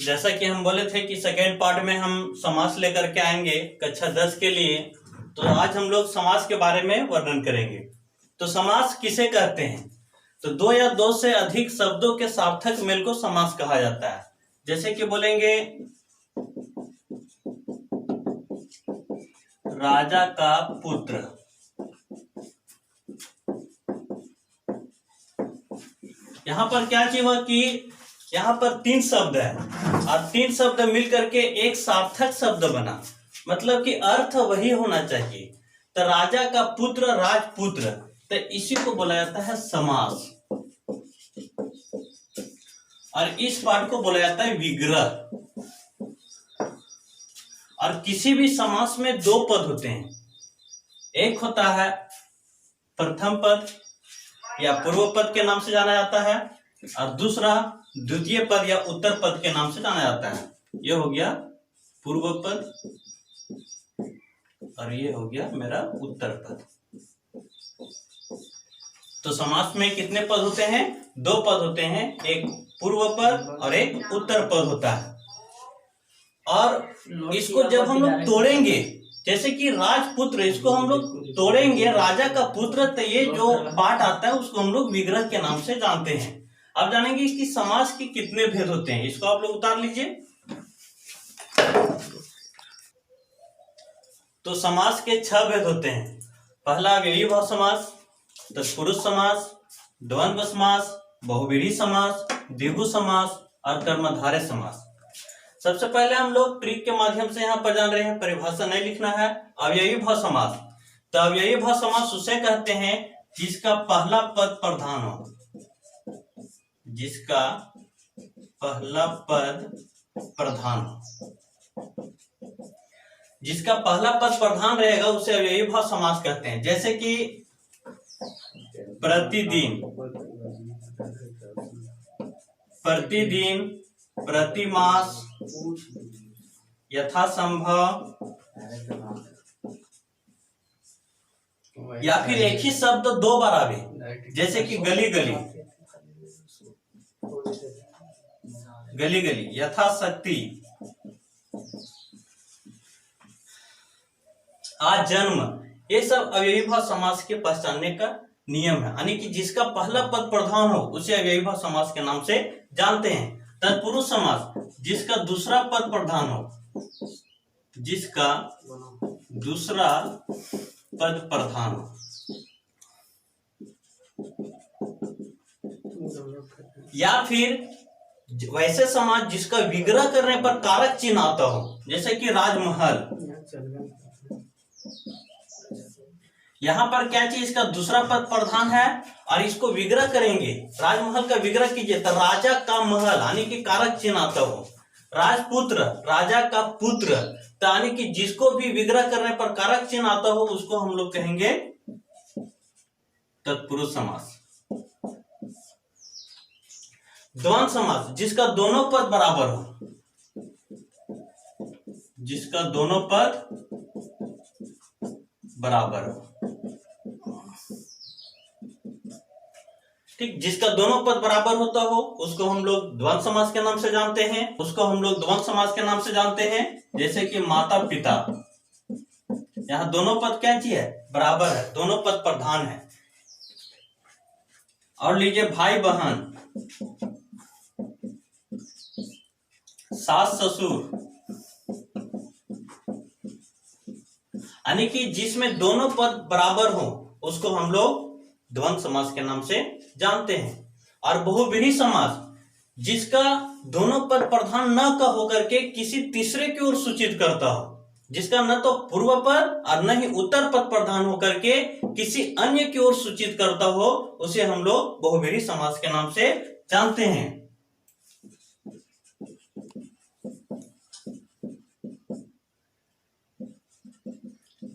जैसा कि हम बोले थे कि सेकेंड पार्ट में हम समास लेकर के आएंगे कक्षा 10 के लिए। तो आज हम लोग समास के बारे में वर्णन करेंगे। तो समास किसे कहते हैं? तो दो या दो से अधिक शब्दों के सार्थक मेल को समास कहा जाता है। जैसे कि बोलेंगे राजा का पुत्र, यहां पर क्या चीज हुआ कि यहाँ पर 3 शब्द है और 3 शब्द मिलकर के एक सार्थक शब्द बना, मतलब कि अर्थ वही होना चाहिए। तो राजा का पुत्र, राजपुत्र, तो इसी को बोला जाता है समास। और इस पाठ को बोला जाता है विग्रह। और किसी भी समास में 2 पद होते हैं। एक होता है प्रथम पद या पूर्व पद के नाम से जाना जाता है, और दूसरा द्वितीय पद या उत्तर पद के नाम से जाना जाता है। ये हो गया पूर्व पद और ये हो गया मेरा उत्तर पद। तो समास में कितने पद होते हैं? 2 पद होते हैं, एक पूर्व पद और एक उत्तर पद होता है। और इसको जब हम लोग तोड़ेंगे, जैसे कि राजपुत्र, इसको हम लोग तोड़ेंगे राजा का पुत्र, तो ये जो पाठ आता है उसको हम लोग विग्रह के नाम से जानते हैं। अब जानेंगे कि समास के कितने भेद होते हैं। इसको आप लोग उतार लीजिए। तो समास के 6 भेद होते हैं। पहला अव्ययीभाव समास, तत्पुरुष समास, द्वंद्व समास, बहुव्रीहि समास, द्विगु समास और कर्मधारय समास। सबसे पहले हम लोग ट्रिक के माध्यम से यहाँ पर जान रहे हैं, परिभाषा नहीं लिखना है। अव्ययीभाव समास, तो अव्ययीभाव समास उसे कहते हैं जिसका पहला पद प्रधान हो, जिसका पहला पद प्रधान हो। जिसका पहला पद प्रधान रहेगा उसे अव्ययीभाव समास कहते हैं। जैसे कि प्रतिदिन, प्रतिदिन, प्रतिमास, यथासंभव, या फिर एक ही शब्द 2 बार आवे, जैसे कि गली गली, गली गली, यथाशक्ति, आज जन्म, ये सब अव्ययीभाव समास के पहचानने का नियम है। यानी कि जिसका पहला पद प्रधान हो उसे अव्ययीभाव समास के नाम से जानते हैं। तत्पुरुष समास, जिसका दूसरा पद प्रधान हो, जिसका दूसरा पद प्रधान हो। या फिर वैसे समास जिसका विग्रह करने पर कारक चिन्ह आता हो, जैसे कि राजमहल। यहां पर क्या चीज, इसका दूसरा पद प्रधान है और इसको विग्रह करेंगे, राजमहल का विग्रह कीजिए तो राजा का महल, यानी कि कारक चिन्ह आता हो। राजपुत्र, राजा का पुत्र, तो यानी कि जिसको भी विग्रह करने पर कारक चिन्ह आता हो उसको हम लोग कहेंगे तत्पुरुष समास। द्वंद्व समास, जिसका दोनों पद बराबर हो, जिसका दोनों पद बराबर हो, ठीक, जिसका दोनों पद बराबर होता हो उसको हम लोग द्वंद्व समास के नाम से जानते हैं। उसको हम लोग द्वंद्व समास के नाम से जानते हैं। जैसे कि माता पिता, यहाँ दोनों पद क्या चीज है? बराबर है, दोनों पद प्रधान है। और लीजिए भाई बहन, सास ससुर, यानी कि जिसमें दोनों पद बराबर हो उसको हम लोग द्वंद्व समास के नाम से जानते हैं। और बहुव्रीहि समास, जिसका दोनों पद प्रधान न का होकर के किसी तीसरे की ओर सूचित करता हो, जिसका न तो पूर्व पद और न ही उत्तर पद प्रधान होकर के किसी अन्य की ओर सूचित करता हो, उसे हम लोग बहुव्रीहि समास के नाम से जानते हैं।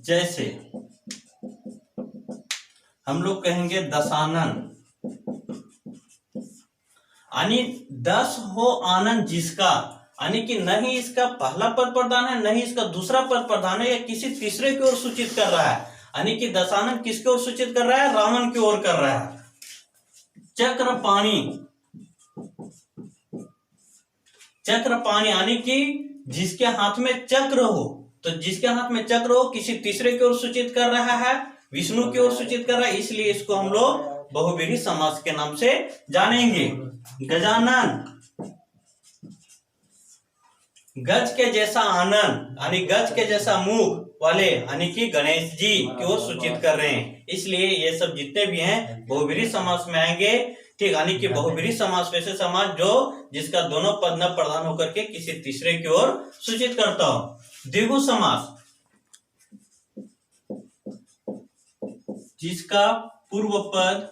जैसे हम लोग कहेंगे दशानन, यानी 10 हो आनंद जिसका, यानी कि न ही इसका पहला पद प्रधान है न ही इसका दूसरा पद प्रधान है, या किसी तीसरे की ओर सूचित कर रहा है। यानी कि दशानन किसकी ओर सूचित कर रहा है? रावण की ओर कर रहा है। चक्रपाणी, चक्रपाणि यानी कि जिसके हाथ में चक्र हो, तो जिसके हाथ में चक्र हो किसी तीसरे की ओर सूचित कर रहा है, विष्णु की ओर सूचित कर रहा है, इसलिए इसको हम लोग बहुव्रीहि समास के नाम से जानेंगे। गजानन, गज के जैसा आनंद यानी गज के जैसा मुख वाले यानी कि गणेश जी की ओर सूचित कर रहे हैं, इसलिए ये सब जितने भी हैं बहुव्रीहि समास में आएंगे। ठीक, यानी कि बहुव्रीहि समास वैसे समास जो जिसका दोनों पद न प्रधान होकर के किसी तीसरे की ओर सूचित करता हो। द्विगु समास, जिसका पूर्व पद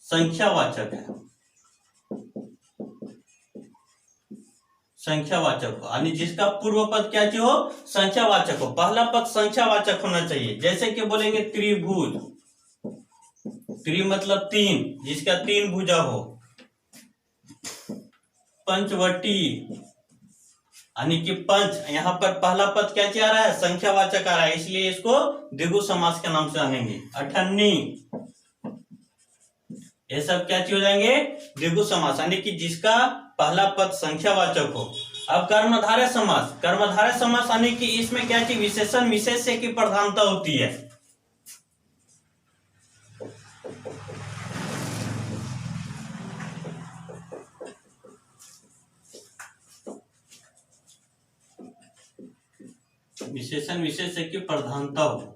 संख्यावाचक है, संख्यावाचक हो, यानी जिसका पूर्व पद क्या चाहिए हो, संख्यावाचक हो। पहला पद संख्यावाचक होना चाहिए, जैसे कि बोलेंगे त्रिभुज, त्रि मतलब तीन, जिसका तीन भुजा हो। पंचवटी यानी कि पंच, यहाँ पर पहला पद क्या आ रहा है, संख्यावाचक आ रहा है, इसलिए इसको द्विगु समास के नाम से जानेंगे। अठन्नी, ये सब क्या हो जाएंगे, द्विगु समास, यानी कि जिसका पहला पद संख्यावाचक हो। अब कर्मधारय समास, कर्मधारय समास यानी कि इसमें क्या चाहिए, विशेषण विशेष्य की प्रधानता होती है। विशेषण विशेष्य की प्रधानता हो,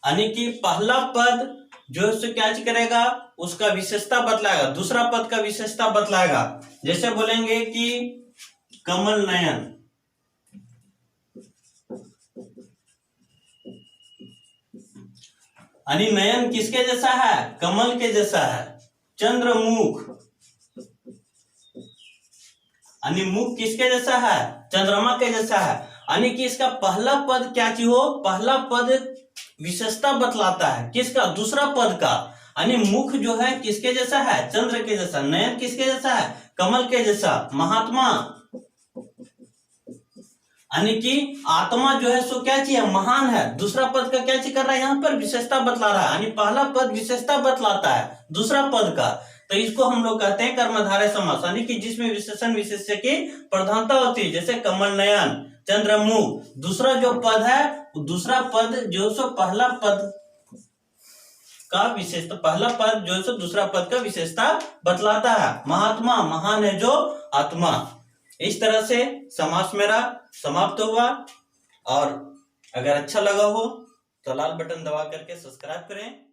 यानी कि पहला पद जो है क्या करेगा, उसका विशेषता बतलाएगा, दूसरा पद का विशेषता बतलाएगा। जैसे बोलेंगे कि कमल नयन, यानी नयन किसके जैसा है, कमल के जैसा है। चंद्रमुख, यानी मुख किसके जैसा है, चंद्रमा के जैसा है, यानी कि इसका पहला पद क्या चाहिए हो, पहला पद विशेषता बतलाता है किसका, दूसरा पद का, यानी मुख जो है किसके जैसा है, चंद्र के जैसा। नयन किसके जैसा है, कमल के जैसा। महात्मा, यानी कि आत्मा जो है सो क्या चाहिए, महान है, दूसरा पद का क्या चाहिए कर रहा है, यहाँ पर विशेषता बतला रहा है, यानी पहला पद विशेषता बतलाता है दूसरा पद का, तो इसको हम लोग कहते हैं कर्मधारय समास, यानी कि जिसमें विशेषण विशेष्य की प्रधानता होती है। जैसे कमल नयन, चंद्रमुख, दूसरा जो पद है, दूसरा पद जो सो पहला पद का विशेषता, पहला पद जो सो दूसरा पद का विशेषता बतलाता है। महात्मा, महान है जो आत्मा। इस तरह से समास मेरा समाप्त हुआ, और अगर अच्छा लगा हो तो लाल बटन दबा करके सब्सक्राइब करें।